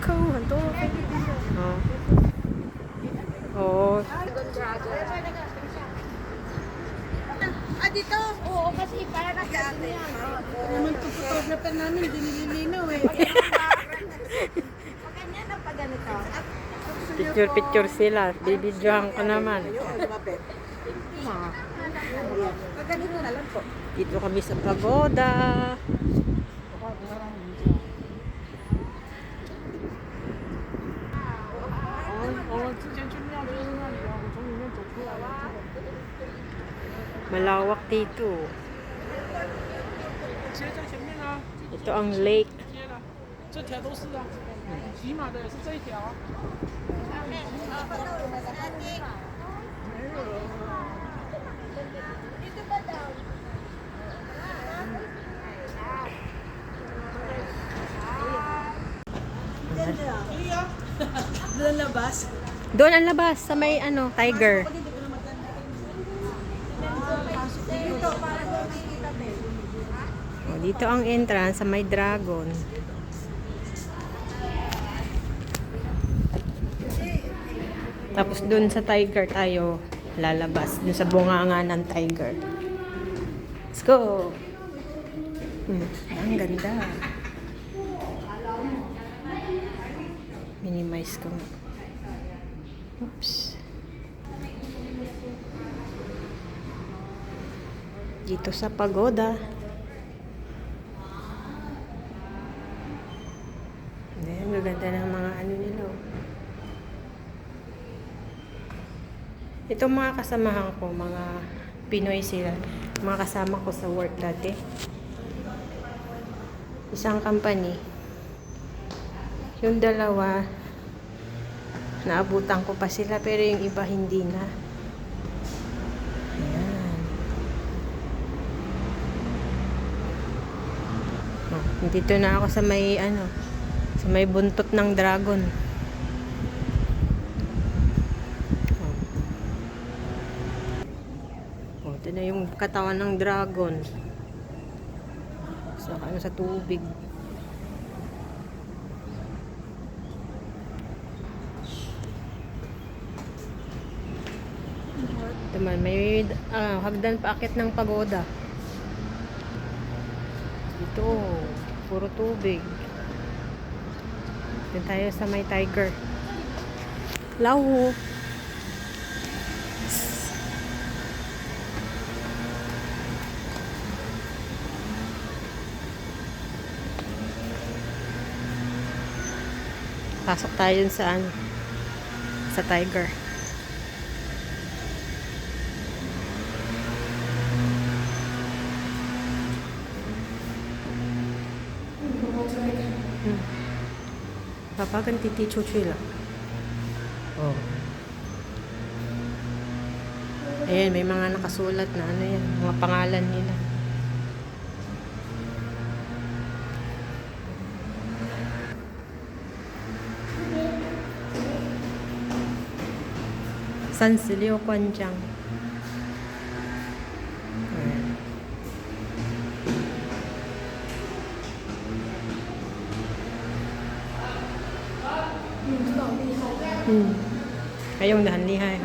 口很多哦。Ah, dito? Oo, kasi para nag-ano yan. Naman ito photographer namin, dinililinaw eh. Ganyan na pa ganito. Picture sila. Bibidyohan ko naman. Ganito na lang po. Dito kami sa Pagoda. Malawak dito. Ito ang lake. Doon labas. Doon ang labas sa may tiger. Dito ang entrance sa may dragon. Tapos doon sa tiger tayo lalabas. Doon sa bunganga ng tiger. Let's go! Ang ganda. Minimize ko. Oops. Dito sa Pagoda. Ayan, maganda ng mga nila. Itong mga kasamahan ko, mga Pinoy sila. Mga kasama ko sa work dati. Isang company. Yung dalawa, naabutan ko pa sila, pero yung iba hindi na. Ayan. Dito na ako sa may, sa may buntot ng dragon. Ito na yung katawan ng dragon. Sa tubig. Ito man, may hagdan paakit ng pagoda. Ito, puro tubig. Ito tayo sa may tiger. Laho. Pasok tayo sa sa tiger. Papa kan titi chuchui lang. Oh. Ayan, may mga nakasulat na yan, mga pangalan nila. San Silio Kwanjang. Ayong dahan-lihay.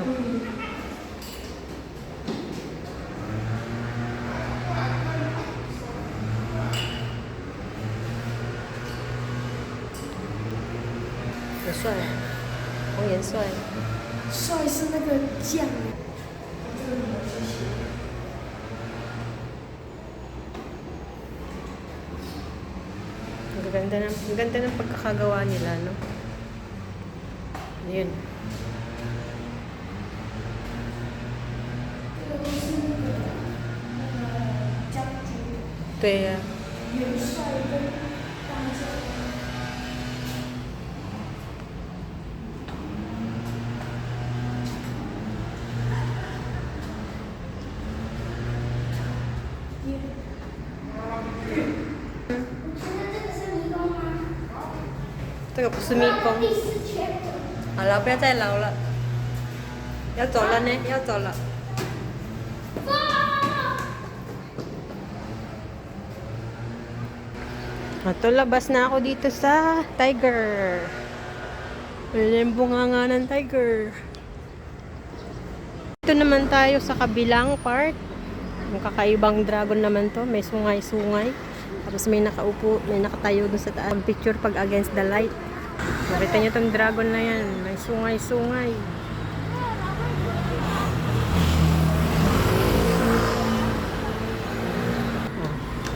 帅，红颜帅。帅是那个酱。Ang ganda ng pagkakagawa nila, no? Ayun. Ito这个不是迷宫。好了，不要再捞了，要走了呢，要走了。Ito, labas na ako dito sa tiger. Ayan yung bunganga ng tiger. Dito naman tayo sa kabilang part. Yung kakaibang dragon naman to. May sungay-sungay. Tapos may nakaupo, may nakatayo dun sa taas. Picture pag against the light. Makita nyo tong dragon na yan. May sungay-sungay.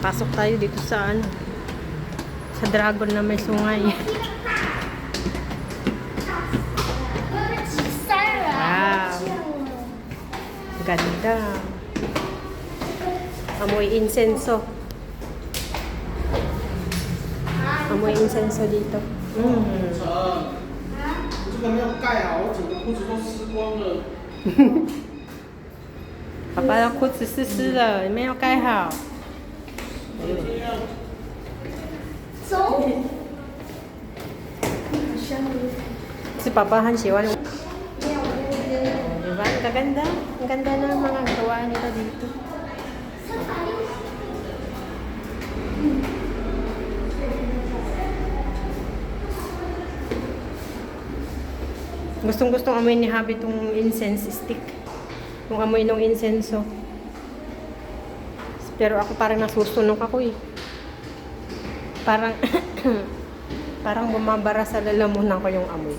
Pasok tayo dito sa ano. Sa dragon na may sungay. Wow. Ganda. Amoy insenso. Amoy insenso dito. 这个没有盖好，我整个裤子都湿光了。 爸爸的裤子湿湿的，没有盖好。这样。走。Si Papa han siya. Diba? Ang gaganda. Ang ganda ng mga gawa nila dito. Gustong-gustong amoy ni Habi itong incense stick. Yung amoy ng insenso. Pero ako parang nasusunog ako eh. Parang parang bumabara sa lalamunan ko yung amoy.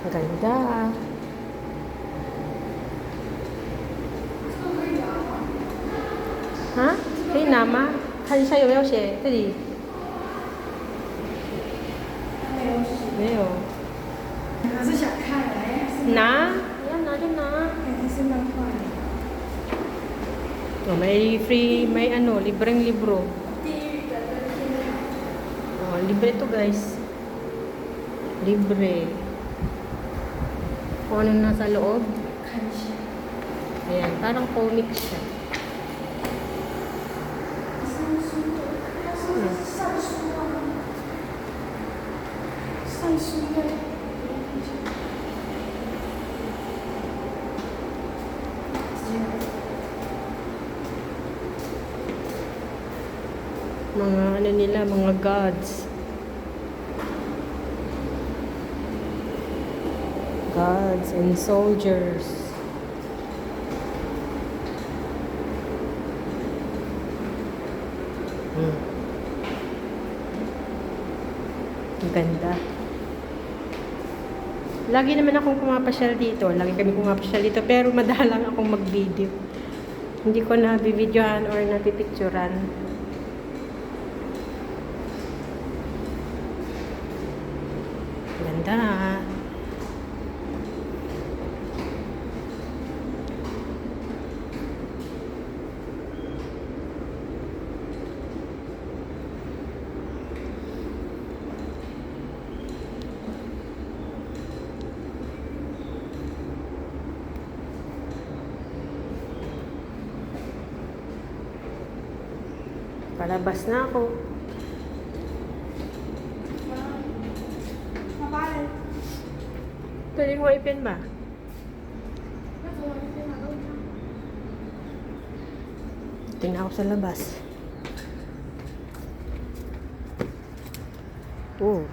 Ang ganda. Ha? Kay Nama? 看一下有没有写这里？没有。还是想看哎。拿，要拿就拿。还是漫画。 Oh, may free, may ano, libreng libro. Oh, libre to guys. Libre. Kung ano nasa loob. Ayan, parang comic siya. Mga ano nila, mga gods. Gods and soldiers. Ang ganda. Lagi naman akong pumapasyal dito. Lagi kami pumapasyal dito. Pero madalang akong mag-video. Hindi ko na bibidyohan or napipicturan. Ganda. Palabas na ako. Pwede mo ipin ba? Tingnan ako sa labas. Oh.